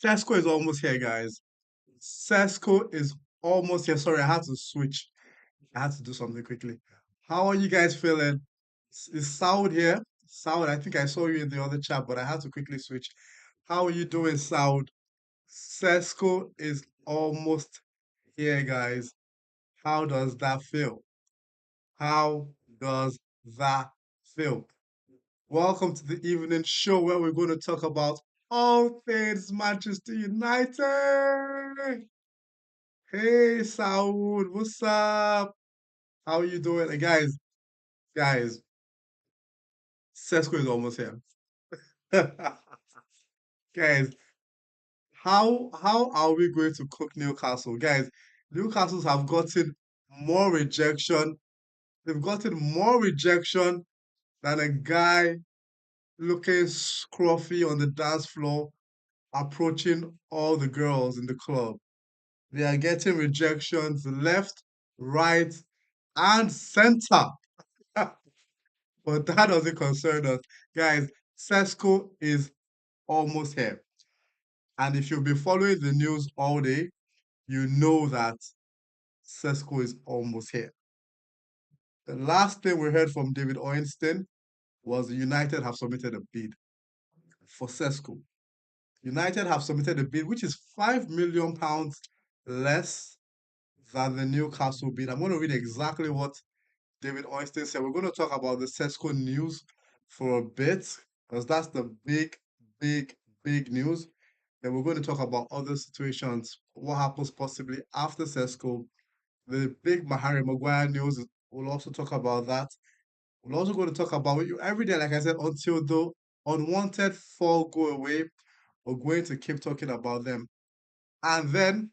Sesko is almost here, guys. Sesko is almost here. Sorry, I had to switch. I had to do something quickly. How are you guys feeling? Is Saud here? Saud, I think I saw you in the other chat, but I had to quickly switch. How are you doing, Saud? Sesko is almost here, guys. How does that feel? How does that feel? Welcome to the evening show where we're going to talk about all things Manchester United. Hey, Saud, what's up? How are you doing? Guys, Sesko is almost here. Guys, how are we going to cook Newcastle? Guys, Newcastle's have gotten more rejection. They've gotten more rejection than a guy looking scruffy on the dance floor approaching all the girls in the club. They are getting rejections left, right, and center. But that doesn't concern us. Guys, Sesko is almost here. And if you've been following the news all day, you know that Sesko is almost here. The last thing we heard from David Ornstein was the United have submitted a bid for Sesko. United have submitted a bid which is £5 million less than the Newcastle bid. I'm going to read exactly what David Ornstein said. We're going to talk about the Sesko news for a bit because that's the big, big news. Then we're going to talk about other situations, what happens possibly after Sesko. The big Harry Maguire news, we'll also talk about that. We're also going to talk about you every day, like I said, until the unwanted fall go away. We're going to keep talking about them. And then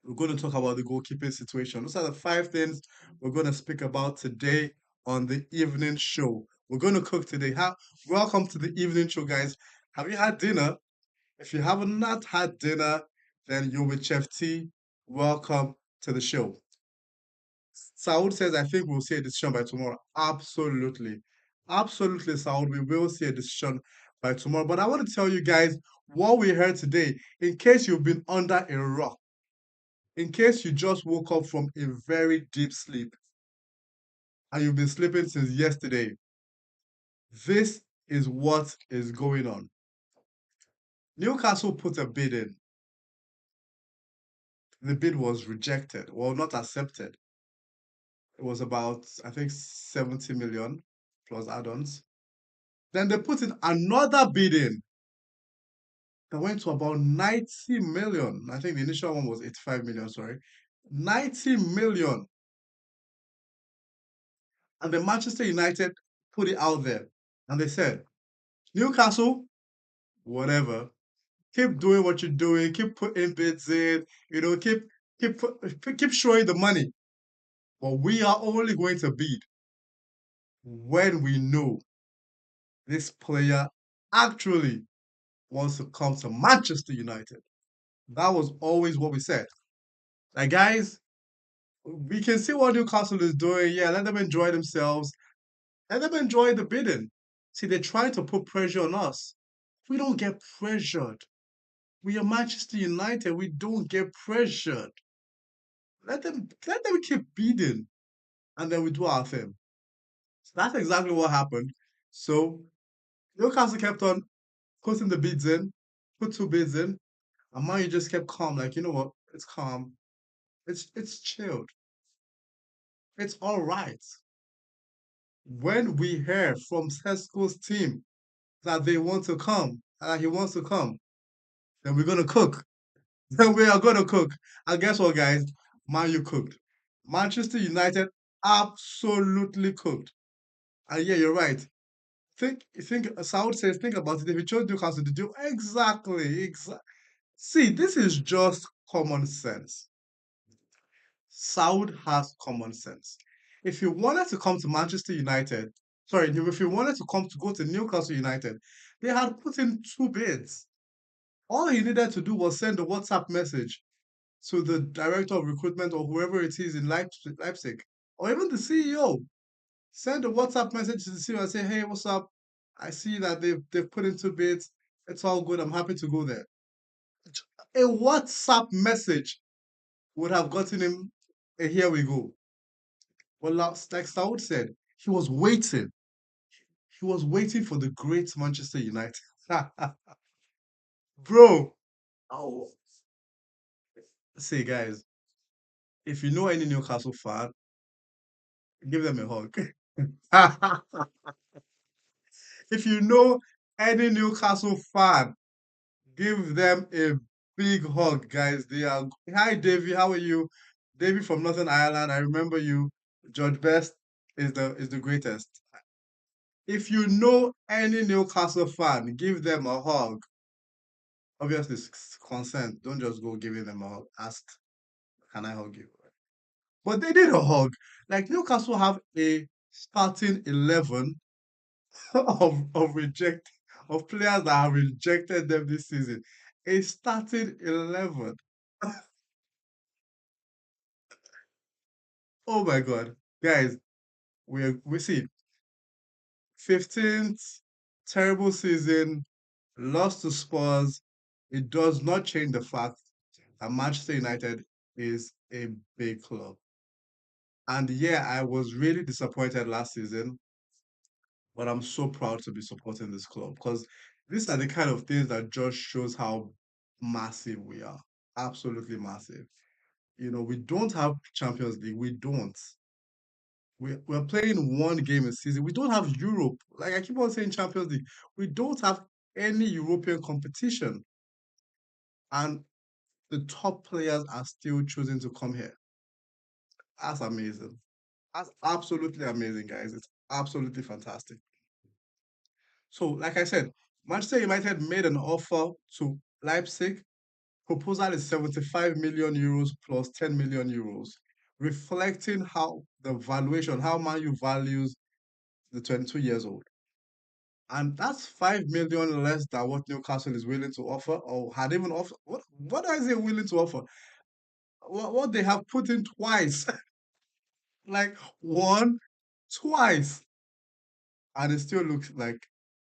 we're going to talk about the goalkeeping situation. Those are the five things we're going to speak about today on the evening show. We're going to cook today. Welcome to the evening show, guys. Have you had dinner? If you have not had dinner, then you're with Chef T. Welcome to the show. Saud says, I think we'll see a decision by tomorrow. Absolutely. Absolutely, Saud. We will see a decision by tomorrow. But I want to tell you guys what we heard today, in case you've been under a rock, in case you just woke up from a very deep sleep and you've been sleeping since yesterday. This is what is going on. Newcastle put a bid in. The bid was rejected, well, not accepted. It was about, I think, 70 million plus add-ons. Then they put in another bid in that went to about 90 million. I think the initial one was 85 million, sorry. 90 million. And the Manchester United put it out there. And they said, Newcastle, whatever, keep doing what you're doing, keep putting bids in, keep showing the money. But we are only going to bid when we know this player actually wants to come to Manchester United. That was always what we said. Like, guys, we can see what Newcastle is doing. Yeah, let them enjoy themselves. Let them enjoy the bidding. See, they're trying to put pressure on us. We don't get pressured. We are Manchester United. We don't get pressured. Let them keep bidding, and then we do our thing. So that's exactly what happened. So Newcastle kept on putting the bids in, put two bids in, and Man U just kept calm. Like, you know what? It's calm. It's chilled. It's all right. When we hear from Sesko's team that they want to come, he wants to come, then we're gonna cook. Then we are gonna cook. And guess what, guys? Man U cooked. Manchester United absolutely cooked. And yeah, you're right. Saud says, think about it. If you chose Newcastle to do exactly. See, this is just common sense. Saud has common sense. If you wanted to come to Manchester United, sorry, if you wanted to come to go to Newcastle United, they had put in two bids. All he needed to do was send a WhatsApp message to the director of recruitment or whoever it is in Leipzig, or even the CEO. Send a WhatsApp message to the CEO and say, "Hey, what's up? I see that they've put in two bids. It's all good. I'm happy to go there." A WhatsApp message would have gotten him a here we go. But like Saud said, he was waiting. He was waiting for the great Manchester United. Bro, oh, say guys, if you know any Newcastle fan, give them a hug. If you know any Newcastle fan, give them a big hug, guys. They are. Hi, Davy. How are you? Davy from Northern Ireland. I remember you. George Best is the greatest. If you know any Newcastle fan, give them a hug. Obviously, consent. Don't just go giving them a hug. Ask, can I hug you? But they did a hug. Like Newcastle have a starting 11 of reject of players that have rejected them this season. A starting 11. Oh my God, guys, we see 15th terrible season, lost to Spurs. It does not change the fact that Manchester United is a big club. And yeah, I was really disappointed last season, but I'm so proud to be supporting this club because these are the kind of things that just shows how massive we are. Absolutely massive. We don't have Champions League. We don't. We're playing one game a season. We don't have Europe. Like I keep on saying Champions League. We don't have any European competition. And the top players are still choosing to come here. That's amazing. That's absolutely amazing, guys. It's absolutely fantastic. So, like I said, Manchester United made an offer to Leipzig. Proposal is 75 million euros plus 10 million euros, reflecting how Man U values the 22 years old. And that's 5 million less than what Newcastle is willing to offer or had even offered. What is it willing to offer? What they have put in twice, like one, twice, and it still looks like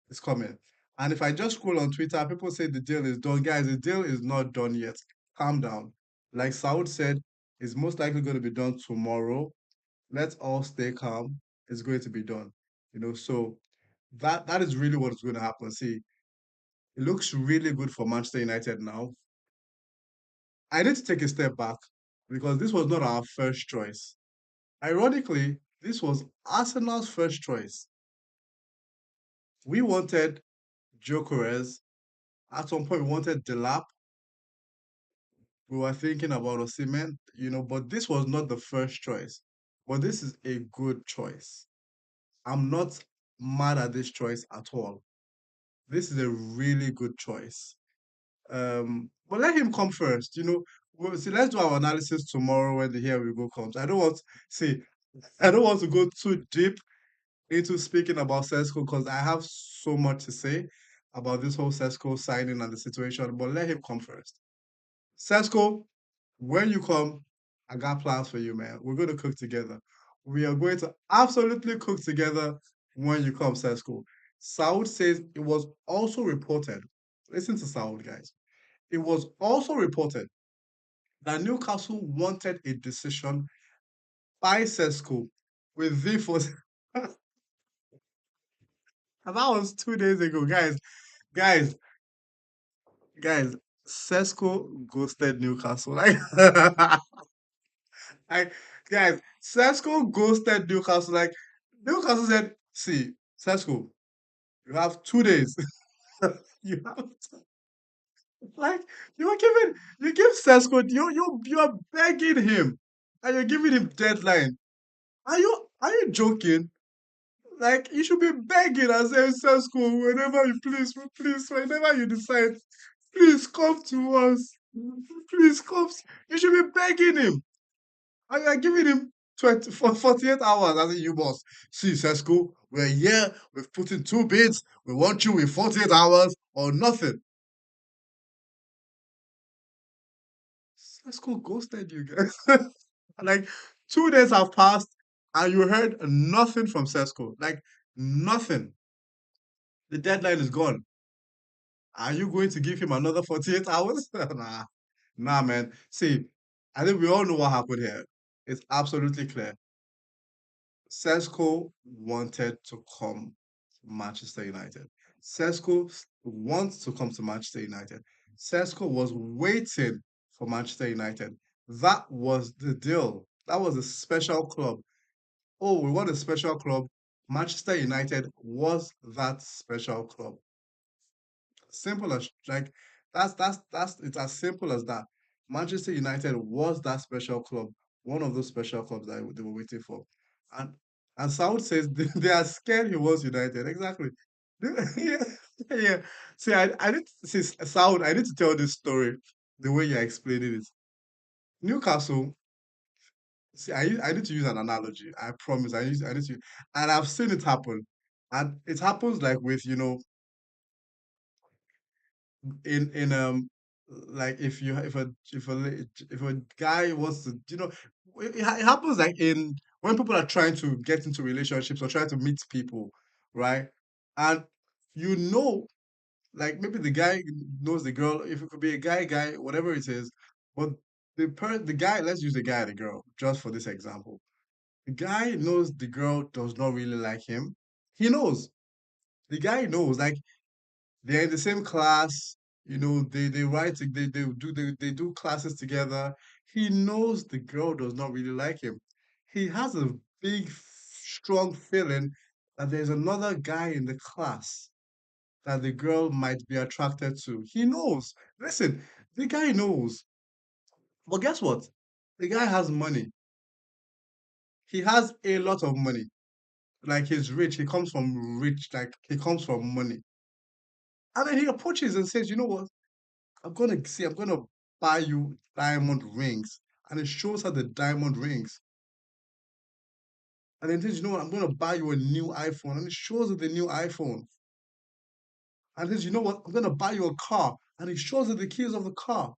it's coming. And if I just scroll on Twitter, people say the deal is done. Guys, the deal is not done yet. Calm down. Like Saud said, it's most likely going to be done tomorrow. Let's all stay calm. It's going to be done. So that is really what's going to happen. See, it looks really good for Manchester United now. I need to take a step back because this was not our first choice. Ironically, this was Arsenal's first choice. We wanted Jokeres. At some point, we wanted Delap. We were thinking about Osimhen, but this was not the first choice. But this is a good choice. I'm not mad at this choice at all. This is a really good choice. But let him come first. See, let's do our analysis tomorrow when the Here We Go comes. See, I don't want to go too deep into speaking about Sesko because I have so much to say about this whole Sesko signing and the situation. But let him come first. Sesko, when you come, I got plans for you, man. We're going to cook together. We are going to absolutely cook together when you come, Sesko. Saud says it was also reported. Listen to Saud, guys. It was also reported that Newcastle wanted a decision by Sesko with the for and that was 2 days ago, guys. Guys, guys, Sesko ghosted Newcastle. Like, guys, Sesko ghosted Newcastle. Like, Newcastle said, "See, Sesko, you have 2 days. You have like you give Sesko you're begging him, and you're giving him deadline. Are you joking? Like you should be begging and saying, Sesko, whenever you please, whenever you decide, please come to us. Please come. You should be begging him. And you're giving him 48 hours as a you boss. See, Sesko, we're here. We've put in 2 bids. We want you in 48 hours or nothing. Sesko ghosted you guys. Like 2 days have passed and you heard nothing from Sesko. Like nothing. The deadline is gone. Are you going to give him another 48 hours? Nah, nah, man. See, I think we all know what happened here. It's absolutely clear. Sesko wanted to come to Manchester United. Sesko wants to come to Manchester United. Sesko was waiting for Manchester United. That was the deal. That was a special club. Oh, we want a special club. Manchester United was that special club. Simple as like that's it's as simple as that. Manchester United was that special club, one of those special clubs that they were waiting for. And and Saud says they are scared he was United. Exactly. Yeah, yeah. See, I need see Saud, I need to tell this story the way you're explaining it. Newcastle, see, I need to use an analogy. I promise. I need to, and I've seen it happen. And it happens like with, in like if a guy wants to it happens like in when people are trying to get into relationships or trying to meet people, right? And you know like maybe the guy knows the girl, if it could be a guy whatever it is, but the guy, let's use the guy and the girl just for this example. The guy knows the girl does not really like him. He knows, the guy knows, like they're in the same class. They write, they do classes together. He knows the girl does not really like him. He has a big, strong feeling that there's another guy in the class that the girl might be attracted to. He knows. Listen, the guy knows. But guess what? The guy has money. He has a lot of money. Like he's rich. He comes from rich. Like he comes from money. And then he approaches and says, "You know what? I'm gonna buy you diamond rings." And it shows her the diamond rings. And then says, "You know what? I'm gonna buy you a new iPhone." And it shows her the new iPhone. And says, "You know what? I'm gonna buy you a car." And it shows her the keys of the car.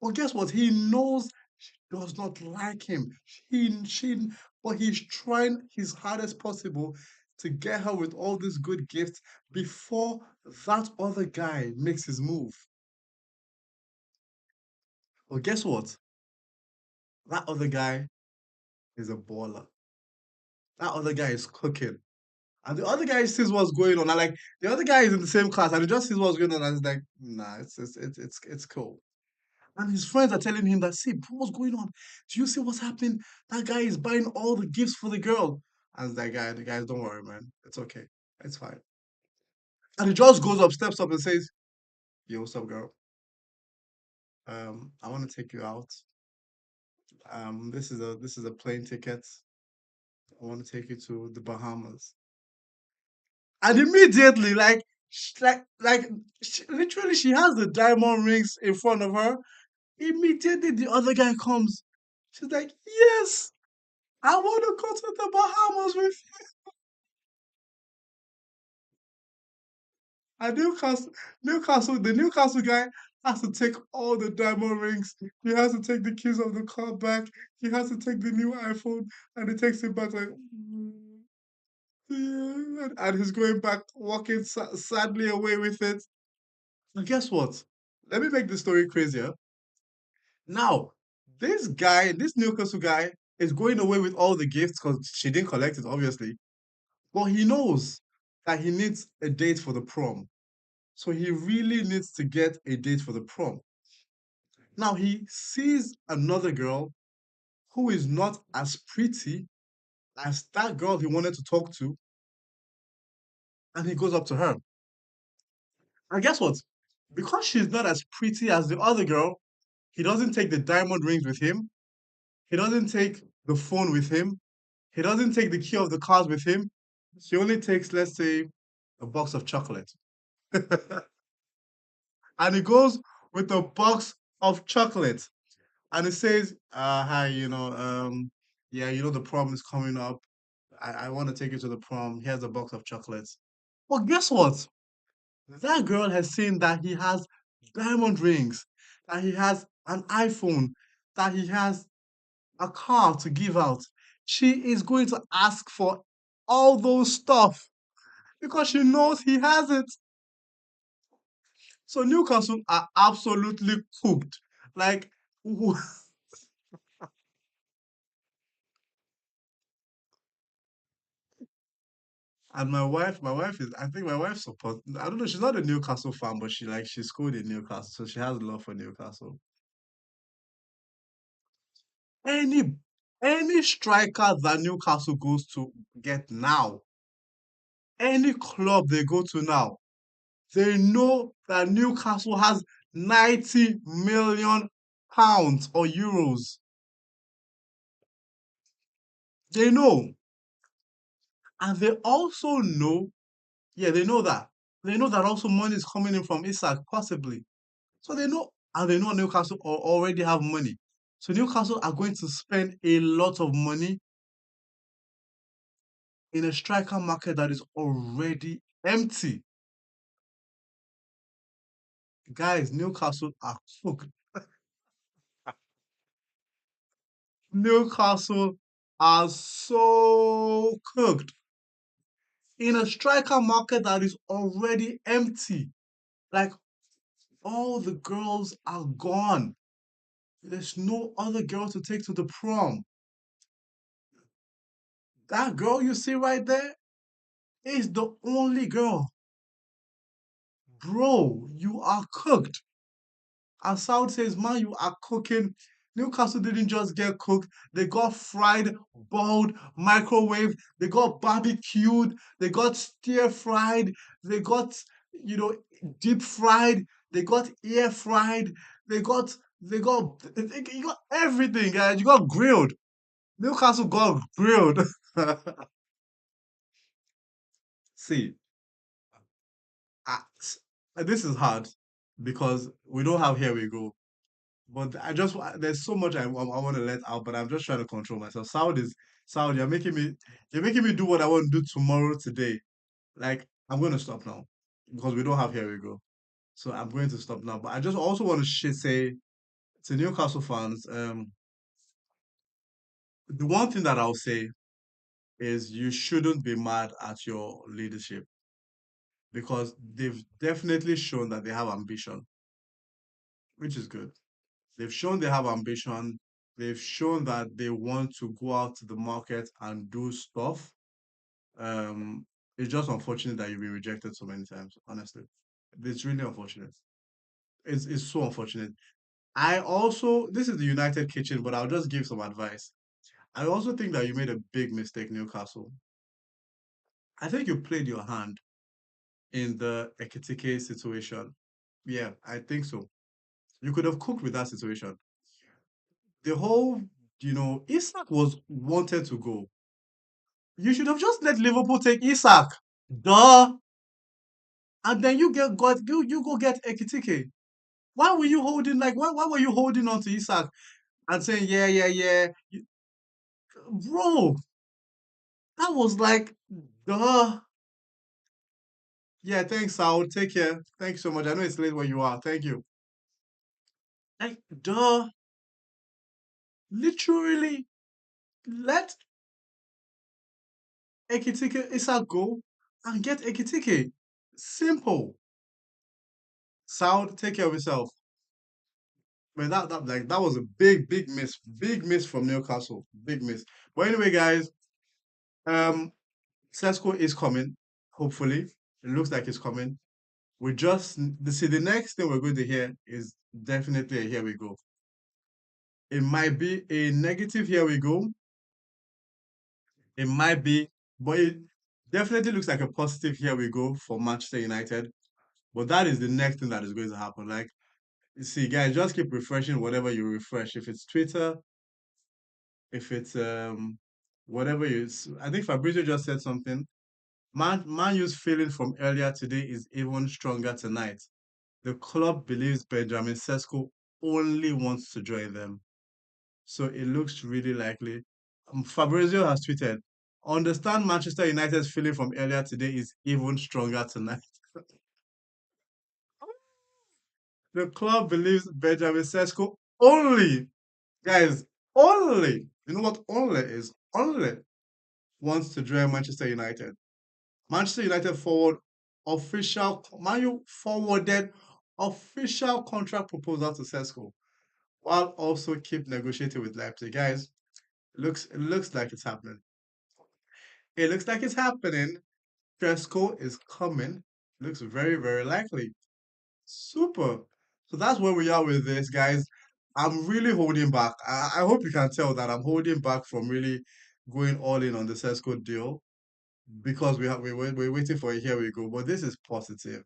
Well, guess what? He knows she does not like him. But he's trying his hardest possible to get her with all these good gifts before that other guy makes his move. Well, guess what? That other guy is a baller. That other guy is cooking. And the other guy sees what's going on. And like the other guy is in the same class and he just sees what's going on and he's like, nah, it's cool. And his friends are telling him that, see, bro, what's going on? Do you see what's happening? That guy is buying all the gifts for the girl. And the guys, don't worry, man. It's okay. It's fine. And he just goes up, steps up and says, yo, what's up, girl? I want to take you out. This is a plane ticket. I want to take you to the Bahamas. And immediately, literally, she has the diamond rings in front of her. Immediately, the other guy comes. She's like, yes, I want to go to the Bahamas with you. And the Newcastle guy has to take all the diamond rings. He has to take the keys of the car back. He has to take the new iPhone, and he takes it back like, yeah. And he's going back, walking sadly away with it. And guess what? Let me make the story crazier. Now, this Newcastle guy, is going away with all the gifts because she didn't collect it, obviously. But he knows that he needs a date for the prom. So he really needs to get a date for the prom. Now he sees another girl who is not as pretty as that girl he wanted to talk to, and he goes up to her. And guess what? Because she's not as pretty as the other girl, he doesn't take the diamond rings with him. He doesn't take the phone with him. He doesn't take the key of the cars with him. He only takes, let's say, a box of chocolate. And he goes with a box of chocolate. And it says, hi, yeah, the prom is coming up. I want to take you to the prom. Here's a box of chocolates. Well, guess what? That girl has seen that he has diamond rings, that he has an iPhone, that he has a car to give out. She is going to ask for all those stuff because she knows he has it. So Newcastle are absolutely cooked. Like, and my wife is, I think my wife supports, I don't know, she's not a Newcastle fan, but she scored in Newcastle, so she has love for Newcastle. Any any striker that Newcastle goes to get now, any club they go to now, they know that Newcastle has 90 million pounds or euros. They know. And they also know, yeah, they know that. They know that also money is coming in from Isak, possibly. So they know, and they know Newcastle already have money. So Newcastle are going to spend a lot of money in a striker market that is already empty. Guys, Newcastle are cooked. Newcastle are so cooked in a striker market that is already empty. Like all the girls are gone. There's no other girl to take to the prom. That girl you see right there is the only girl. Bro, you are cooked. As South says, man, you are cooking. Newcastle didn't just get cooked, they got fried, boiled, microwave, they got barbecued, they got stir fried, they got, you know, deep fried, they got air fried, you got everything, guys. You got grilled. Newcastle got grilled. See, this is hard because we don't have here we go. But there's so much I want to let out, but I'm just trying to control myself. Sound, you're making me do what I want to do tomorrow today. Like I'm going to stop now because we don't have here we go. So I'm going to stop now. But I just also want to say to Newcastle fans, the one thing that I'll say is you shouldn't be mad at your leadership because they've definitely shown that they have ambition, which is good. They've shown they have ambition. They've shown that they want to go out to the market and do stuff. Um, it's just unfortunate that you've been rejected so many times, honestly. It's really unfortunate. It's so unfortunate. This is the United kitchen, but I'll just give some advice. I also think that you made a big mistake, Newcastle. I think you played your hand in the Ekitike situation. Yeah, I think so. You could have cooked with that situation. The whole, Isak was wanted to go. You should have just let Liverpool take Isak. Duh. And then you go get Ekitike. Why were you holding on to Isak and saying, yeah, yeah, yeah? Bro, that was like, duh. Yeah, thanks, Saul. Take care. Thanks so much. I know it's late where you are. Thank you. Like, duh. Literally, let Ekitike Isak go and get Ekitike. Simple. Saul, take care of yourself. Man, that was a big miss from Newcastle, big miss. But anyway, guys, um, Sesko is coming. Hopefully, it looks like it's coming. The next thing we're going to hear is definitely a here we go. It might be a negative here we go. It might be, but it definitely looks like a positive here we go for Manchester United. But that is the next thing that is going to happen. Like, you see, guys, just keep refreshing whatever you refresh. If it's Twitter, if it's whatever you I think Fabrizio just said something. Man U's feeling from earlier today is even stronger tonight. The club believes Benjamin Sesko only wants to join them. So it looks really likely. Fabrizio has tweeted, understand Manchester United's feeling from earlier today is even stronger tonight. The club believes Benjamin Sesko only, guys, only, you know what only is? Only wants to join Manchester United. Manchester United forward Man U forwarded official contract proposal to Sesko, while also keep negotiating with Leipzig. Guys, it looks like it's happening. It looks like it's happening. Sesko is coming. Looks very, very likely. Super. So that's where we are with this, guys. I'm really holding back. I hope you can tell that I'm holding back from really going all in on the Sesko deal because we're waiting for a here we go. But this is positive.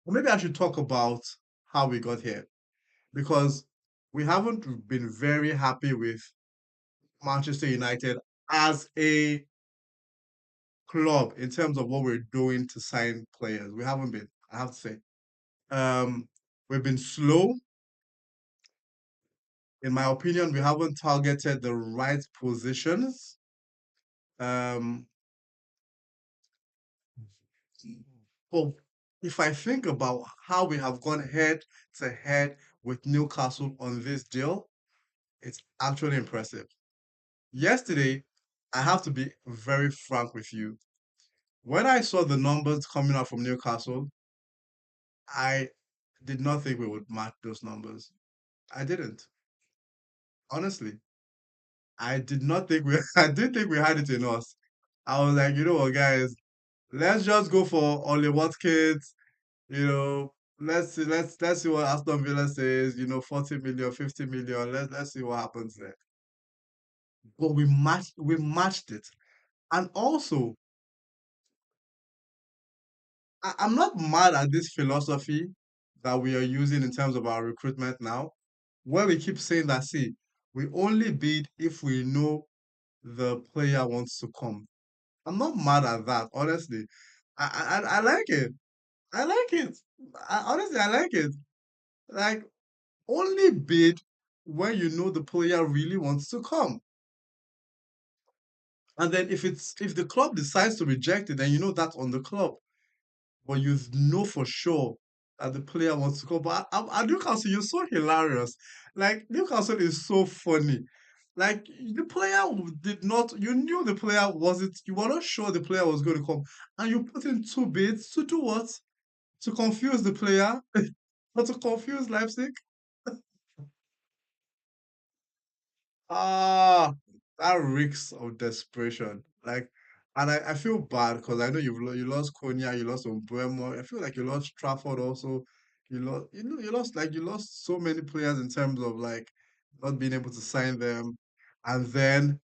Well, maybe I should talk about how we got here because we haven't been very happy with Manchester United as a club in terms of what we're doing to sign players. We haven't been, I have to say. Um, we've been slow. In my opinion, we haven't targeted the right positions. Um, but if I think about how we have gone head to head with Newcastle on this deal, it's actually impressive. Yesterday, I have to be very frank with you. When I saw the numbers coming out from Newcastle, I did not think we would match those numbers. I didn't. Honestly, I did not think we I didn't think we had it in us. I was like, you know what, guys, let's just go for Oli Watkins, you know, let's see what Aston Villa says, 40 million, 50 million. Let's see what happens there. But we matched it. And also, I'm not mad at this philosophy that we are using in terms of our recruitment now, where we keep saying that, see, we only bid if we know the player wants to come. I'm not mad at that, honestly. I like it. I like it. Honestly, I like it. Like, only bid when you know the player really wants to come. And then if the club decides to reject it, then you know that's on the club. But you know for sure that the player wants to come. But at Newcastle, you're so hilarious. Like, Newcastle is so funny. Like, the player did not, you knew the player wasn't, you were not sure the player was going to come. And you put in two bids to do what? To confuse the player? Or to confuse Leipzig? Ah, that reeks of desperation. Like, and I feel bad because I know you lost Konya, you lost Umbremo. I feel like you lost Trafford also. You lost so many players in terms of like not being able to sign them, and then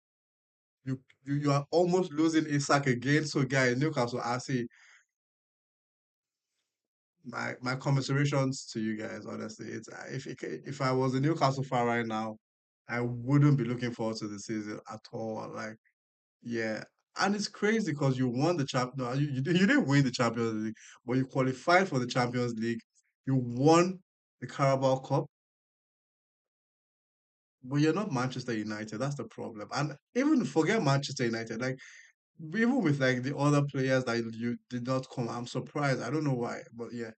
you are almost losing Isak again. So guys, Newcastle, I see my commiserations to you guys. Honestly, it's if I was a Newcastle fan right now, I wouldn't be looking forward to the season at all. Like. Yeah, and it's crazy because you won the champ. No, you didn't win the Champions League, but you qualified for the Champions League. You won the Carabao Cup, but you're not Manchester United. That's the problem. And even forget Manchester United, like even with like the other players that you did not come, I'm surprised. I don't know why, but yeah,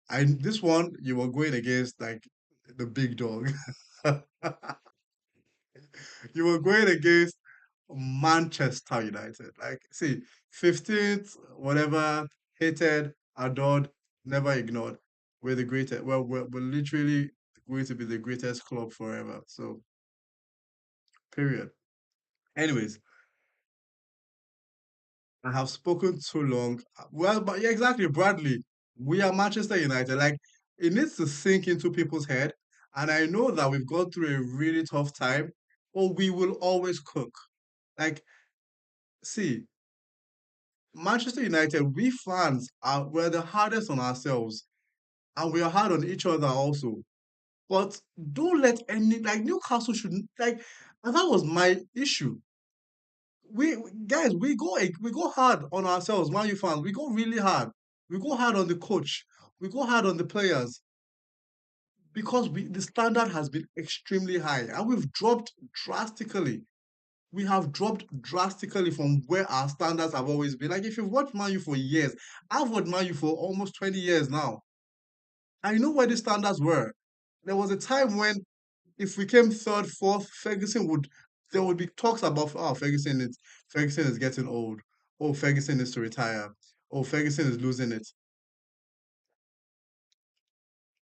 I this one you were going against like the big dog. You were going against Manchester United. Like, see, 15th, whatever, hated, adored, never ignored. We're the greatest. Well, we're literally going to be the greatest club forever. So, period. Anyways, I have spoken too long. Well, but yeah, exactly, Bradley. We are Manchester United. Like, it needs to sink into people's head. And I know that we've gone through a really tough time, but we will always cook. Like, see, Manchester United, we fans we're the hardest on ourselves and we are hard on each other also. But don't let any like Newcastle shouldn't like and that was my issue. Guys, we go hard on ourselves, Man U fans. We go really hard. We go hard on the coach. We go hard on the players because the standard has been extremely high and we've dropped drastically. We have dropped drastically from where our standards have always been. Like if you've watched Man U for years, I've watched Man U for almost 20 years now. I know where the standards were. There was a time when if we came third, fourth, there would be talks about Ferguson is getting old. Oh, Ferguson is to retire. Oh, Ferguson is losing it.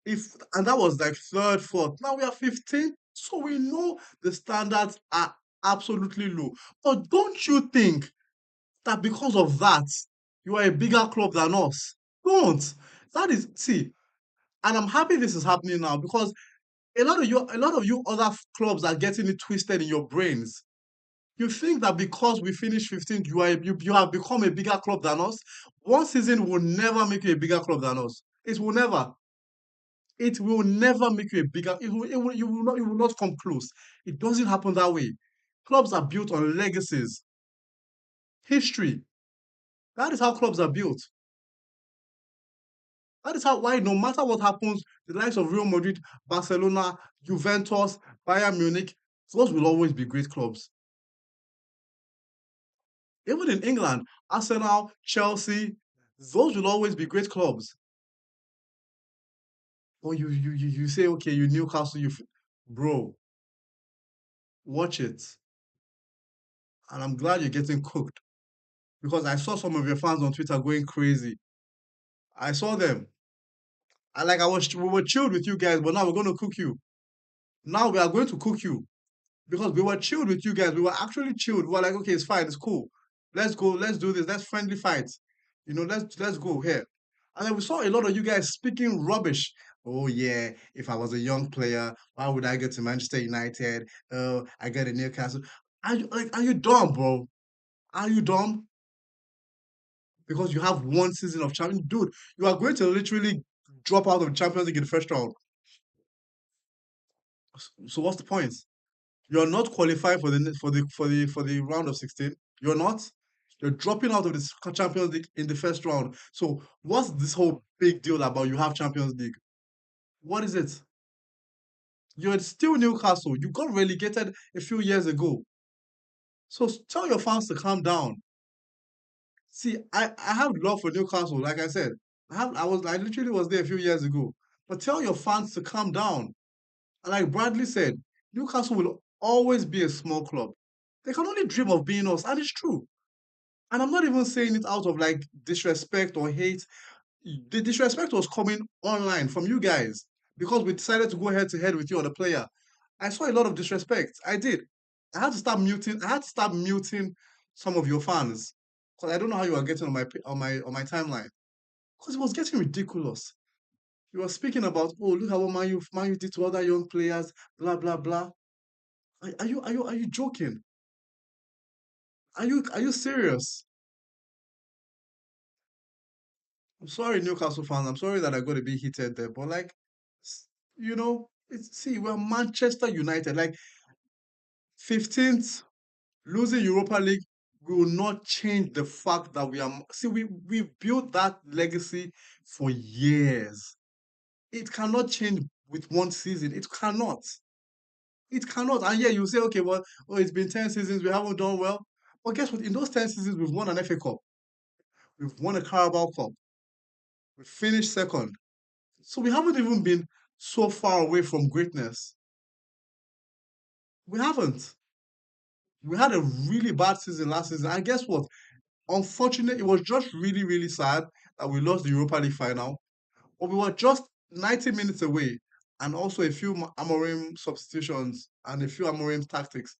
If and that was like third, fourth. Now we are 15, so we know the standards are absolutely low. But don't you think that because of that, you are a bigger club than us? Don't. That is see, and I'm happy this is happening now because a lot of you other clubs are getting it twisted in your brains. You think that because we finished 15th, you have become a bigger club than us. One season will never make you a bigger club than us. It will never. It will never make you a bigger. You will not come close. It doesn't happen that way. Clubs are built on legacies, history. That is how clubs are built. That is how why no matter what happens, the likes of Real Madrid, Barcelona, Juventus, Bayern Munich, those will always be great clubs. Even in England, Arsenal, Chelsea, those will always be great clubs. Or you say, okay, you Newcastle, bro, watch it. And I'm glad you're getting cooked because I saw some of your fans on Twitter going crazy. I saw them. We were chilled with you guys, but now we're going to cook you. Now we are going to cook you because we were chilled with you guys. We were actually chilled. We were like, okay, it's fine, it's cool. Let's go, let's do this. Let's friendly fight. Let's go here. And then we saw a lot of you guys speaking rubbish. Oh yeah, if I was a young player, why would I get to Manchester United? I get a Newcastle. Are you dumb, bro? Are you dumb? Because you have one season of champion, dude. You are going to literally drop out of the Champions League in the first round. So what's the point? You're not qualified for the round of 16. You're not. You're dropping out of the Champions League in the first round. So what's this whole big deal about you have Champions League? What is it? You're still Newcastle. You got relegated a few years ago. So tell your fans to calm down. See, I have love for Newcastle. Like I said, I literally was there a few years ago. But tell your fans to calm down. And like Bradley said, Newcastle will always be a small club. They can only dream of being us, and it's true. And I'm not even saying it out of like disrespect or hate. The disrespect was coming online from you guys because we decided to go head to head with you on a player. I saw a lot of disrespect. I did. I had to start muting. I had to start muting some of your fans because I don't know how you are getting on my timeline because it was getting ridiculous. You were speaking about, oh, look at what Man U did to other young players, blah blah blah. Are you joking? Are you serious? I'm sorry, Newcastle fans. I'm sorry that I got to be heated there, but like, s- we're Manchester United. Like 15th, losing Europa League will not change the fact that we are. See, we built that legacy for years. It cannot change with one season. It cannot. It cannot. And yeah, you say, okay, well, oh, it's been 10 seasons, we haven't done well. But guess what? In those 10 seasons, we've won an FA Cup, we've won a Carabao Cup, we finished second. So we haven't even been so far away from greatness. We haven't. We had a really bad season last season. And guess what? Unfortunately, it was just really, really sad that we lost the Europa League final. But we were just 90 minutes away. And also a few Amorim substitutions and a few Amorim tactics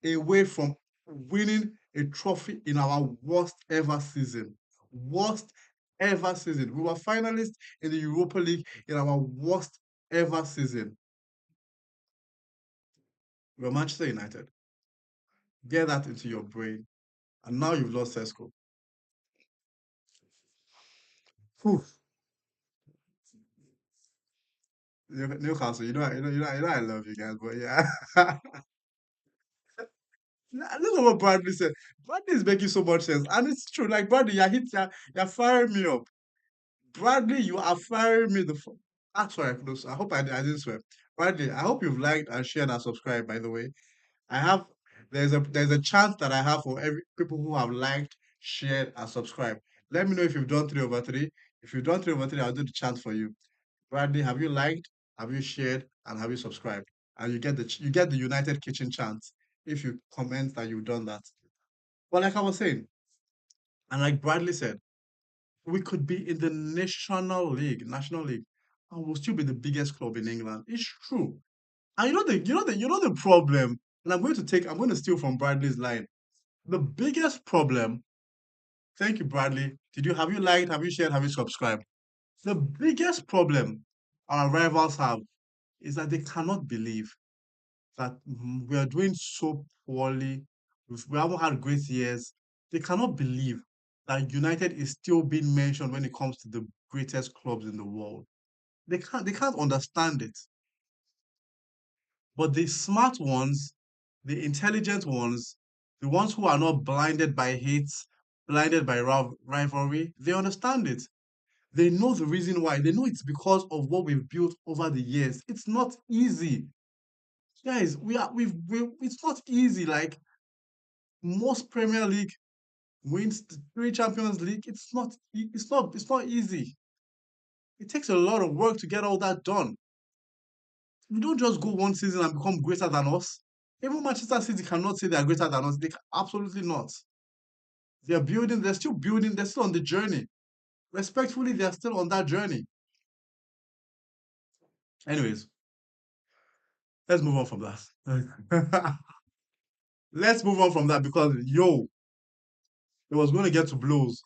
away from winning a trophy in our worst ever season. Worst ever season. We were finalists in the Europa League in our worst ever season. We were Manchester United. Get that into your brain. And now you've lost Sesko. Whew. Newcastle, I love you guys, but yeah. Look at what Bradley said. Bradley is making so much sense. And it's true. Like Bradley, you're firing me up. Bradley, you are firing me sorry, I hope I didn't swear. Bradley, I hope you've liked and shared and subscribed, by the way. I have there's a chance that I have for every people who have liked, shared, and subscribed. Let me know if you've done 3/3. If you've done 3/3, I'll do the chance for you. Bradley, have you liked, have you shared, and have you subscribed? And you get the United Kitchen chance if you comment that you've done that. But like I was saying, and like Bradley said, we could be in the National League. and we'll still be the biggest club in England. It's true. And you know the problem. And I'm going to steal from Bradley's line. The biggest problem. Thank you, Bradley. Have you liked? Have you shared? Have you subscribed? The biggest problem our rivals have is that they cannot believe that we are doing so poorly. We haven't had great years. They cannot believe that United is still being mentioned when it comes to the greatest clubs in the world. They can't understand it. But the smart ones, the intelligent ones, the ones who are not blinded by hate, blinded by rivalry, they understand it. They know the reason why. They know it's because of what we've built over the years. It's not easy. Guys, it's not easy. Like most Premier League wins, three Champions League. It's not easy. It takes a lot of work to get all that done. You don't just go one season and become greater than us. Even Manchester City cannot say they are greater than us. They absolutely not. They're still building, they're still on the journey. Respectfully, they're still on that journey. Anyways, let's move on from that. Let's move on from that because it was going to get to blows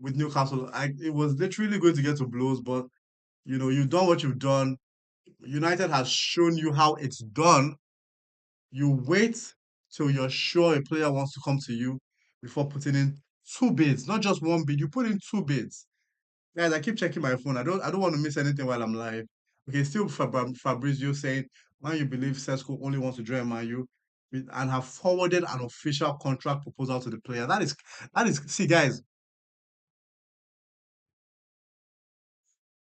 with Newcastle. It was literally going to get to blows, but you've done what you've done. United has shown you how it's done. You wait till you're sure a player wants to come to you before putting in two bids, not just one bid. You put in two bids. Guys, I keep checking my phone. I don't want to miss anything while I'm live. Okay, still Fabrizio saying, "Man, you believe Sesko only wants to join Man U and have forwarded an official contract proposal to the player." That is. See, guys,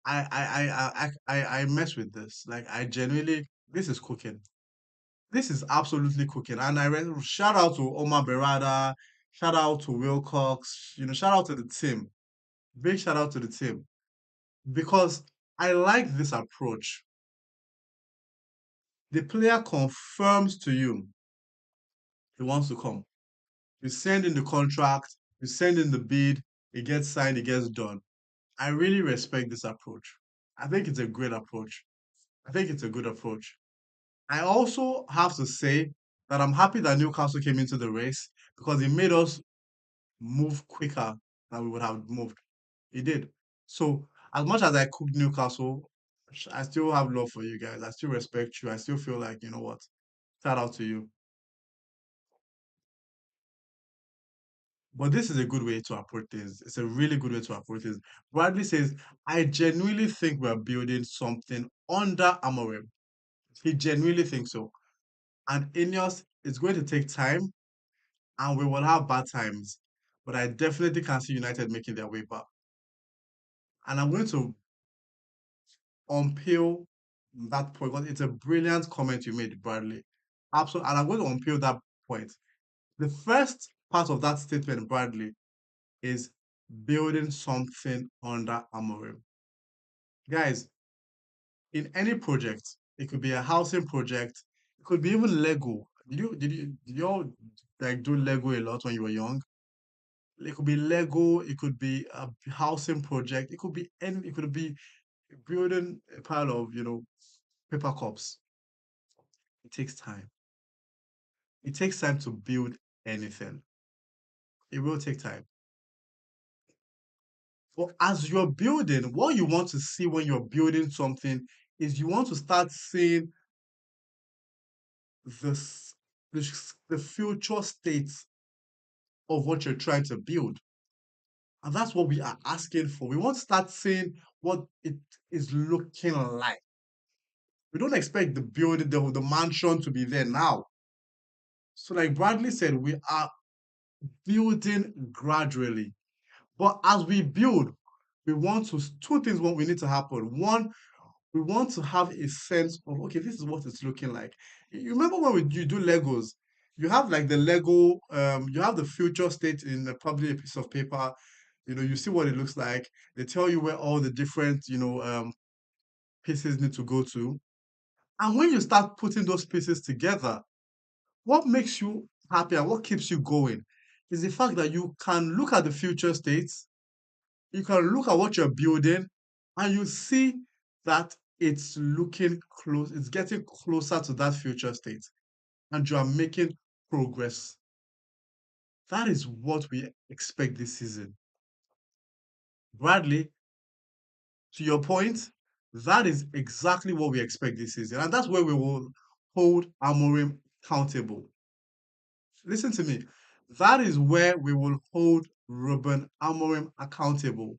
I mess with this. Like, I genuinely, this is cooking. This is absolutely cooking. And shout out to Omar Berada, shout out to Wilcox, shout out to the team. Big shout out to the team because I like this approach. The player confirms to you he wants to come. You send in the contract, you send in the bid, it gets signed, it gets done. I really respect this approach. I think it's a great approach. I think it's a good approach. I also have to say that I'm happy that Newcastle came into the race because it made us move quicker than we would have moved. It did. So as much as I cooked Newcastle, I still have love for you guys. I still respect you. I still feel like, you know what? Shout out to you. But this is a good way to approach this. It's a really good way to approach this. Bradley says, I genuinely think we're building something under Amorim. He genuinely thinks so. And Ineos, it's going to take time and we will have bad times. But I definitely can see United making their way back. And I'm going to unpeel that point because it's a brilliant comment you made, Bradley. Absolutely. And I'm going to unpeel that point. The first part of that statement, Bradley, is building something under Amorim. Guys, in any project, it could be a housing project, it could be even Lego. Did you all like do Lego a lot when you were young? It could be Lego, it could be a housing project, it could be building a pile of, paper cups. It takes time. It takes time to build anything. It will take time. But as you're building, what you want to see when you're building something is you want to start seeing this, the future state of what you're trying to build. And that's what we are asking for. We want to start seeing what it is looking like. We don't expect the building, the mansion to be there now. So, like Bradley said, we are building gradually. But as we build, two things what we need to happen. One, we want to have a sense of, okay, this is what it's looking like. You remember when you do Legos, you have like the Lego, you have the future state in probably a piece of paper. You see what it looks like. They tell you where all the different, pieces need to go to. And when you start putting those pieces together, what makes you happy and what keeps you going is the fact that you can look at the future states, you can look at what you're building, and you see that it's looking close, it's getting closer to that future state, and you are making progress. That is what we expect this season. Bradley, to your point, that is exactly what we expect this season. And that's where we will hold Amorim accountable. Listen to me. That is where we will hold Ruben Amorim accountable.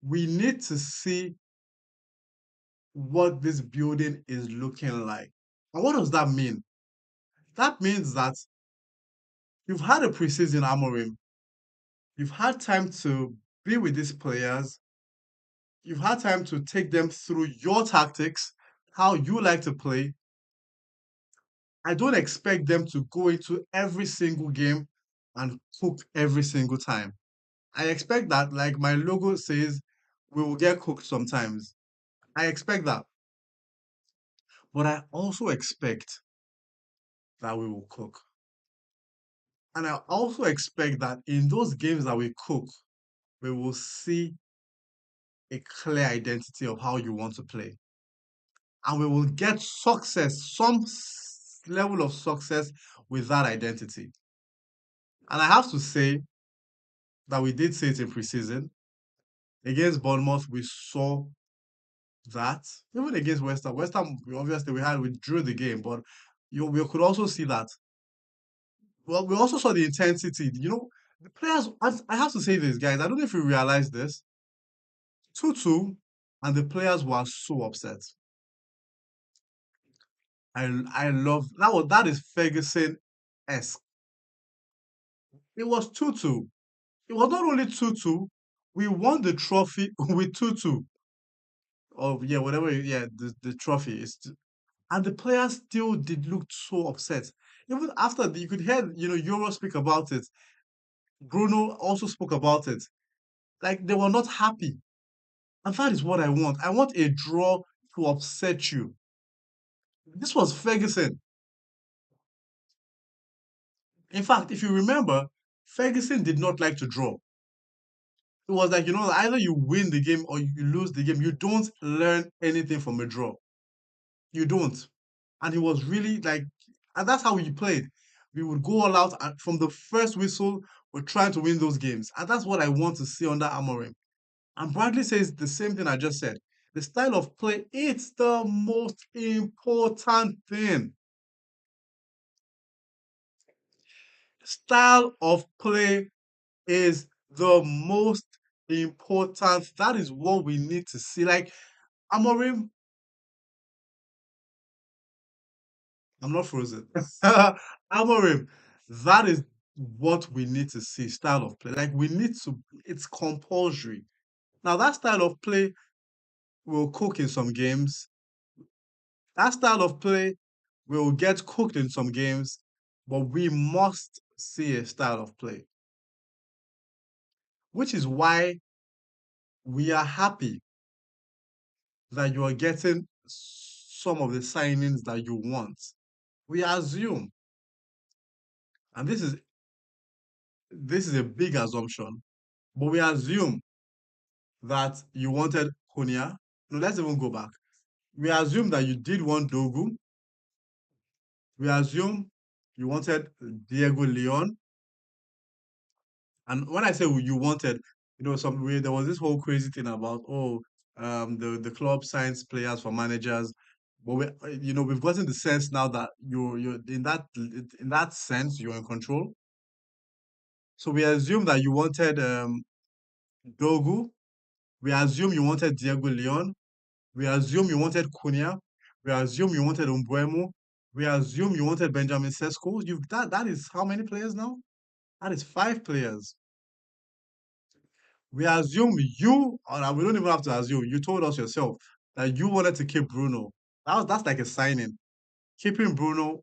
We need to see what this building is looking like. And what does that mean? That means that you've had a preseason Amorim, you've had time to be with these players, you've had time to take them through your tactics, how you like to play. I don't expect them to go into every single game and cook every single time. I expect that, like my logo says, we will get cooked sometimes. I expect that. But I also expect that we will cook. And I also expect that in those games that we cook, we will see a clear identity of how you want to play. And we will get success, level of success with that identity. And I have to say that we did see it in preseason. Against Bournemouth, we saw that. Even against West Ham. West Ham, obviously, we drew the game, but we could also see that. Well, we also saw the intensity. The players, I have to say this, guys, I don't know if you realize this. 2-2, and the players were so upset. I love that is Ferguson-esque. It was 2-2. It was not only 2-2, we won the trophy with 2-2. Oh yeah, whatever, yeah, the trophy is. And the players still did look so upset. Even after you could hear, Euro speak about it. Bruno also spoke about it. Like they were not happy. And that is what I want. I want a draw to upset you. This was Ferguson. In fact, if you remember, Ferguson did not like to draw. It was like, either you win the game or you lose the game. You don't learn anything from a draw. You don't. And he was really like, and that's how we played. We would go all out, and from the first whistle, we're trying to win those games. And that's what I want to see under Amorim. And Bradley says the same thing I just said. The style of play, it's the most important thing. Style of play is the most important. That is what we need to see. Like Amorim, I'm not frozen. Amorim, that is what we need to see. Style of play. Like we need to. It's compulsory. Now that style of play will cook in some games. That style of play will get cooked in some games, but we must see a style of play, which is why we are happy that you are getting some of the signings that you want. We assume, and this is a big assumption, but we assume that you wanted Konya. No, let's even go back. We assume that you did want Dogu. We assume you wanted Diego Leon. And when I say you wanted, some way there was this whole crazy thing about the club signs players for managers, but we've gotten the sense now that you're in that sense you're in control. So we assume that you wanted Dogu. We assume you wanted Diego Leon. We assume you wanted Cunha. We assume you wanted Umbuemo. We assume you wanted Benjamin Sesko. That is how many players now? That is five players. We assume you, or we don't even have to assume, you told us yourself that you wanted to keep Bruno. That's like a signing. Keeping Bruno,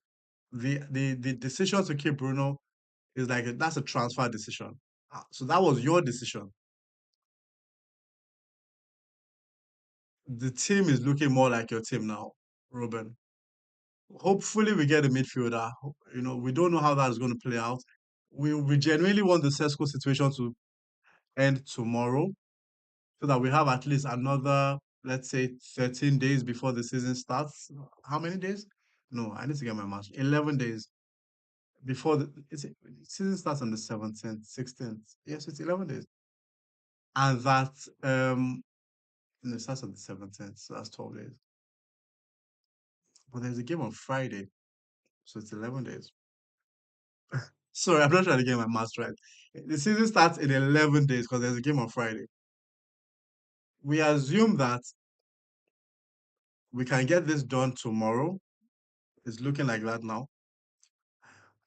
the decision to keep Bruno is like that's a transfer decision. So that was your decision. The team is looking more like your team now, Ruben. Hopefully we get a midfielder. We don't know how that is going to play out. We genuinely want the Sesko situation to end tomorrow so that we have at least another let's say 13 days before the season starts. How many days? No, I need to get my math. 11 days before season starts on the 17th, 16th. Yes, it's 11 days. And that, no, it starts on the 17th, so that's 12 days. But there's a game on Friday, so it's 11 days. Sorry, I'm not trying to get my maths right. The season starts in 11 days because there's a game on Friday. We assume that we can get this done tomorrow. It's looking like that now.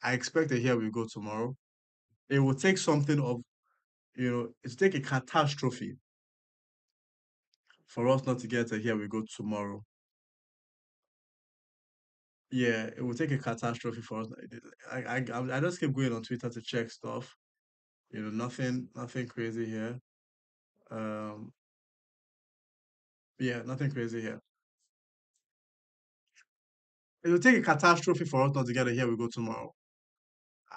I expect that here we go tomorrow. It will take something of, it's take a catastrophe for us not to get to here we go tomorrow. Yeah, it will take a catastrophe for us. I just keep going on Twitter to check stuff. Nothing crazy here. Um, yeah, nothing crazy here. It will take a catastrophe for us not to get it here we go tomorrow.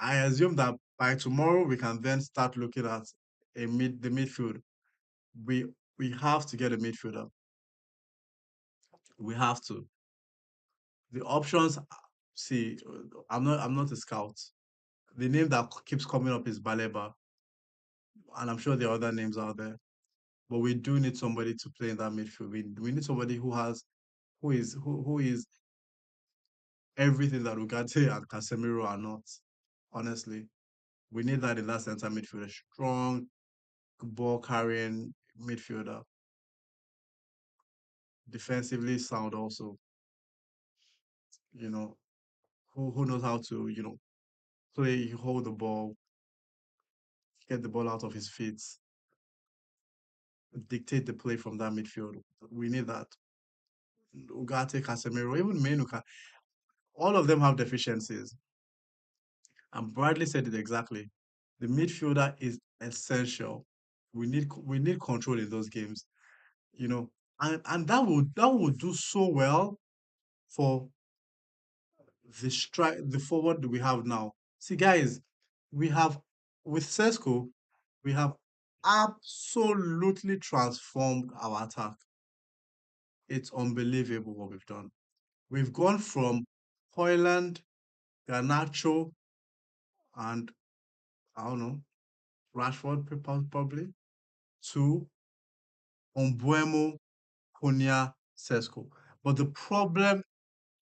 I assume that by tomorrow we can then start looking at the midfield. We we have to get a midfielder. We have to. The options, see, I'm not a scout. The name that keeps coming up is Baleba, and I'm sure there are other names out there. But we do need somebody to play in that midfield. We need somebody who is everything that Ugarte and Casemiro are not. Honestly, we need that in that center midfield. A strong ball carrying midfielder, defensively sound also. You know, who knows how to play, hold the ball, get the ball out of his feet, dictate the play from that midfield. We need that. Ugarte, Casemiro, even Menuka, all of them have deficiencies. And Bradley said it exactly. The midfielder is essential. We need control in those games, you know, and that would do so well for the forward that we have now. See, guys, we have with Sesko, we have absolutely transformed our attack. It's unbelievable what we've done. We've gone from Hoyland, Garnacho, and I don't know, Rashford probably, to Umbuemo, Konya, Sesko. But the problem,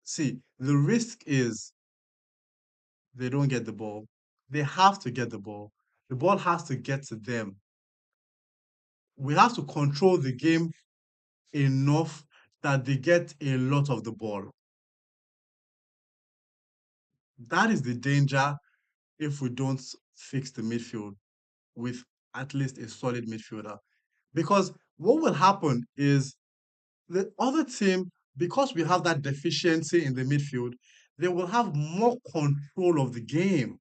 see, the risk is they don't get the ball. They have to get the ball. The ball has to get to them. We have to control the game enough that they get a lot of the ball. That is the danger if we don't fix the midfield with at least a solid midfielder. Because what will happen is the other team, because we have that deficiency in the midfield, they will have more control of the game.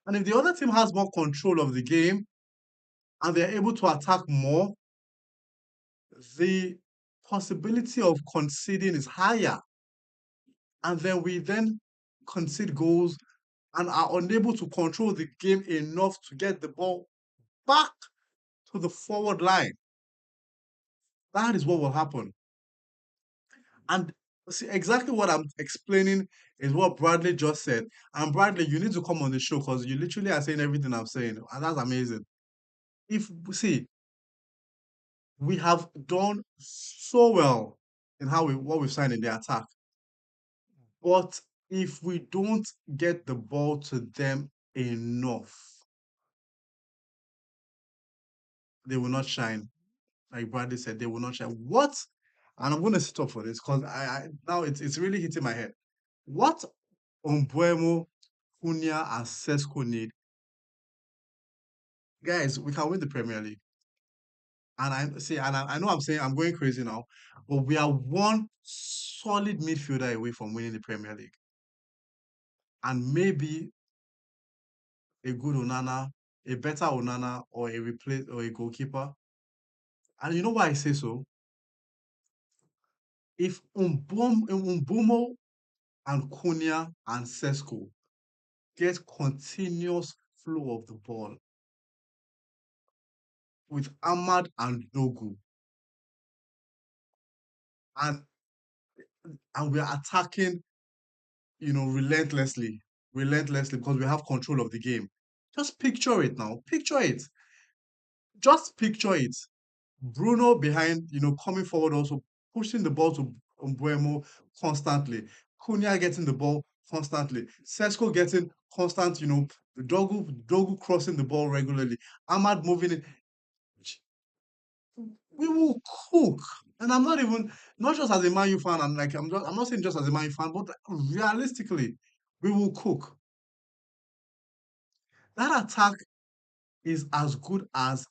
And if the other team has more control of the game and they're able to attack more, the possibility of conceding is higher. And then we then concede goals and are unable to control the game enough to get the ball back to the forward line. That is what will happen. And see, exactly what I'm explaining is what Bradley just said. And Bradley, you need to come on the show because you literally are saying everything I'm saying. And that's amazing. If see, we have done so well in what we've signed in the attack. But if we don't get the ball to them enough, they will not shine. Like Bradley said, they will not shine. What? And I'm going to stop for this because I now it's really hitting my head. What Umbuemo, Cunha, and Sesko need, guys, we can win the Premier League. And I know I'm saying I'm going crazy now, but we are one solid midfielder away from winning the Premier League. And maybe a good Onana, a better Onana, or a replace or a goalkeeper. And you know why I say so? If Umbumo and Cunha and Sesko get continuous flow of the ball with Ahmad and Dogu, and we are attacking, relentlessly, relentlessly because we have control of the game. Just picture it now. Picture it. Just picture it. Bruno behind, coming forward, also pushing the ball to Mbuemo constantly. Cunha getting the ball constantly. Sesko getting constant, Dogu crossing the ball regularly. Ahmad moving it. We will cook. And I'm not even, not just as a Man U fan, and like I'm not saying just as a Man U fan, but realistically, we will cook. That attack is as good as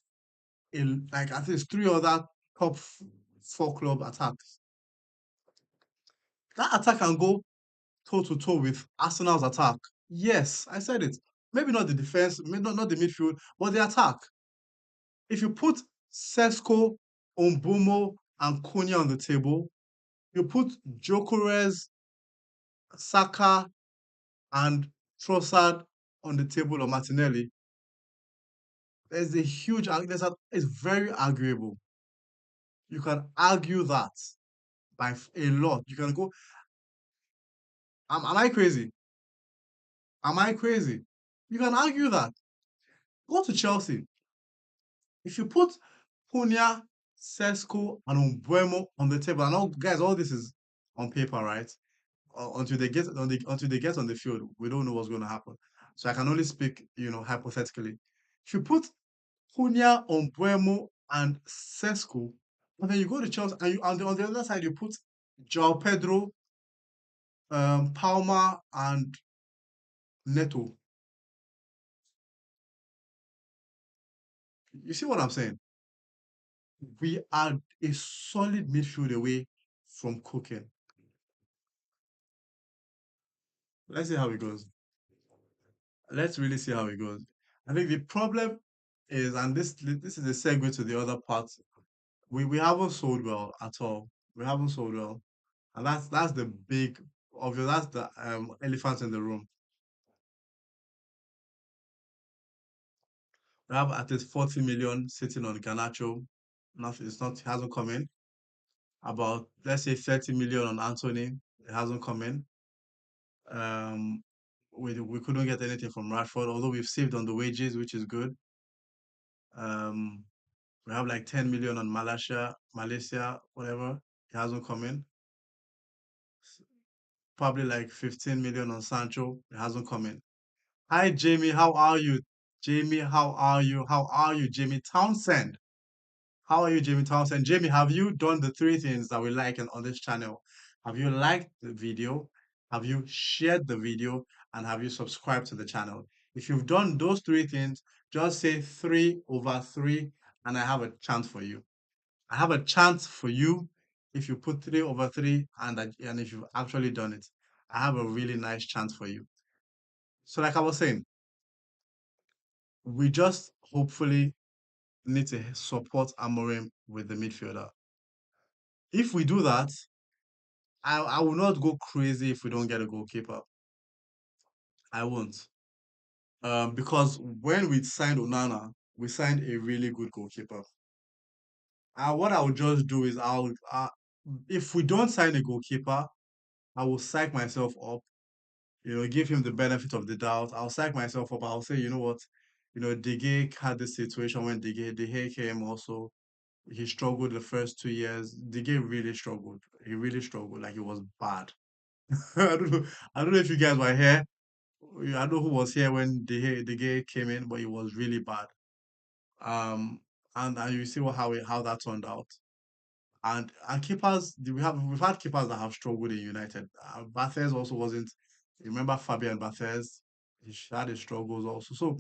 like at least three other top four club attacks. That attack can go toe to toe with Arsenal's attack. Yes, I said it. Maybe not the defense, maybe not the midfield, but the attack. If you put Sesko, Ombumo, and Cunha on the table, you put Jokeres, Saka, and Trossard on the table, or Martinelli, there's a huge, it's very arguable. You can argue that by a lot. You can go, am I crazy? Am I crazy? You can argue that. Go to Chelsea. If you put Cunha, Sesko, and Umbuemo on the table, and all guys, all this is on paper, right? Until they get on the field, we don't know what's going to happen. So I can only speak, hypothetically. If you put Cunha, Umbuemo, and Sesko, and then you go to Chelsea, and on the other side you put João Pedro, Palmer, and Neto. You see what I'm saying? We are a solid midfield away from cooking. Let's see how it goes. Let's really see how it goes. I think the problem is, and this is a segue to the other part. We haven't sold well at all. We haven't sold well, and that's the big obvious. That's the elephant in the room. We have at least 40 million sitting on Garnacho. Nothing. It's not. It hasn't come in. About, let's say, 30 million on Anthony. It hasn't come in. Um, we couldn't get anything from Rashford, although we've saved on the wages, which is good. Um, we have like 10 million on Malaysia, whatever. It hasn't come in. Probably like 15 million on Sancho. It hasn't come in. Hi, Jamie. How are you? Jamie, how are you? How are you, Jamie Townsend? How are you, Jamie Townsend? Jamie, have you done the three things that we like on this channel? Have you liked the video? Have you shared the video? And have you subscribed to the channel? If you've done those three things, just say 3/3, and I have a chance for you. I have a chance for you if you put 3/3, and if you've actually done it. I have a really nice chance for you. So, like I was saying, we just hopefully need to support Amorim with the midfielder. If we do that, I will not go crazy if we don't get a goalkeeper. I won't. Because when we signed Onana, we signed a really good goalkeeper. What I will just do is if we don't sign a goalkeeper, I will psych myself up, give him the benefit of the doubt. I'll psych myself up. I'll say, you know what, De Gea had this situation when De Gea came also. He struggled the first 2 years. De Gea really struggled. He really struggled. Like, it was bad. I don't know. I don't know if you guys were here. I don't know who was here when De Gea came in, but it was really bad. Um, and you see how that turned out. And keepers, we've had keepers that have struggled in United. Barthez also wasn't. You remember Fabian Barthez? Had his struggles also. So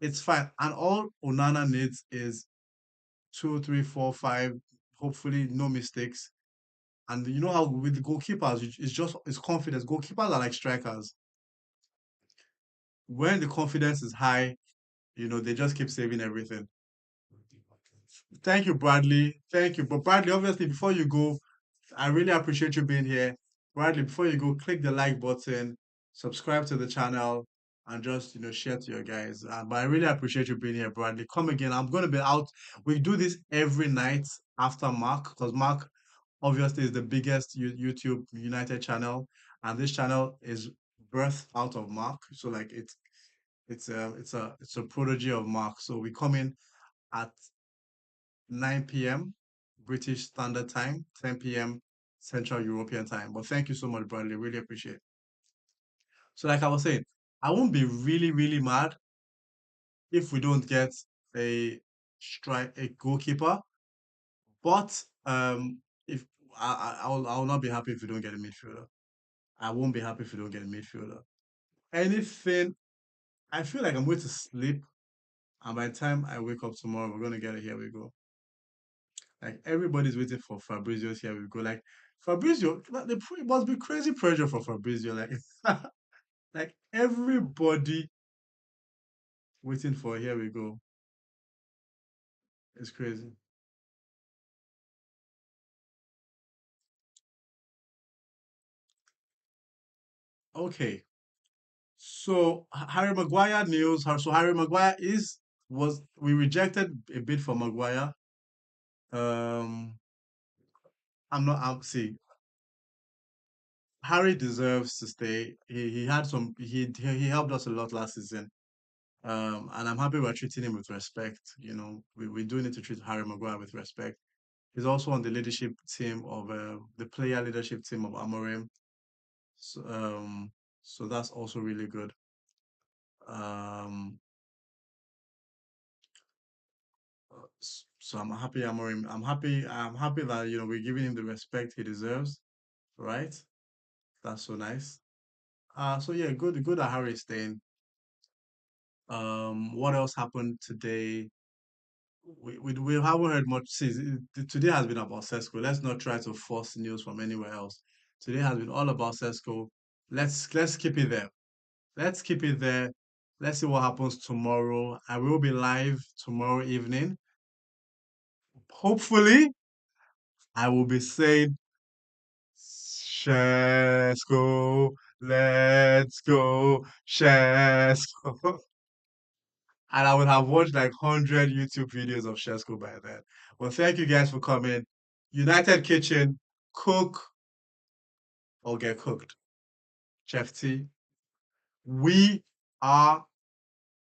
it's fine. And all Onana needs is two, three, four, five. Hopefully, no mistakes. And you know how with the goalkeepers, it's confidence. Goalkeepers are like strikers. When the confidence is high, they just keep saving everything. Thank you, Bradley. Thank you. But Bradley, obviously, before you go, I really appreciate you being here. Bradley, before you go, click the like button, subscribe to the channel, and just share to your guys. But I really appreciate you being here, Bradley. Come again. I'm gonna be out. We do this every night after Mark, because Mark obviously is the biggest YouTube United channel, and this channel is birthed out of Mark. So like it's a prodigy of Mark. So we come in at 9 p.m. British Standard Time, 10 p.m. Central European Time. But thank you so much, Bradley. Really appreciate it. So like I was saying, I won't be really, really mad if we don't get a goalkeeper. But if I will not be happy if we don't get a midfielder. I won't be happy if we don't get a midfielder. Anything, I feel like I'm going to sleep, and by the time I wake up tomorrow, we're gonna get it. Here we go. Like everybody's waiting for Fabrizio's here we go. Like Fabrizio, like, it must be crazy pressure for Fabrizio. Like like everybody waiting for here we go. It's crazy. Okay. So Harry Maguire news. So Harry Maguire is was we rejected a bid for Maguire. Um, I'm not. I'm see. Harry deserves to stay. He had some. He helped us a lot last season. And I'm happy we're treating him with respect. We do need to treat Harry Maguire with respect. He's also on the leadership team of the player leadership team of Amorim. So, so that's also really good. Um, so I'm happy Amorim. I'm happy that we're giving him the respect he deserves. Right? That's so nice. So yeah, good that Harry's staying. What else happened today? We haven't heard much since today has been about Sesko. Let's not try to force news from anywhere else. Today has been all about Sesko. Let's keep it there. Let's keep it there. Let's see what happens tomorrow. I will be live tomorrow evening. Hopefully, I will be saying Sesko, let's go, Sesko. And I would have watched like 100 YouTube videos of Sesko by then. Well, thank you guys for coming. United Kitchen, cook or get cooked. Chef T, we are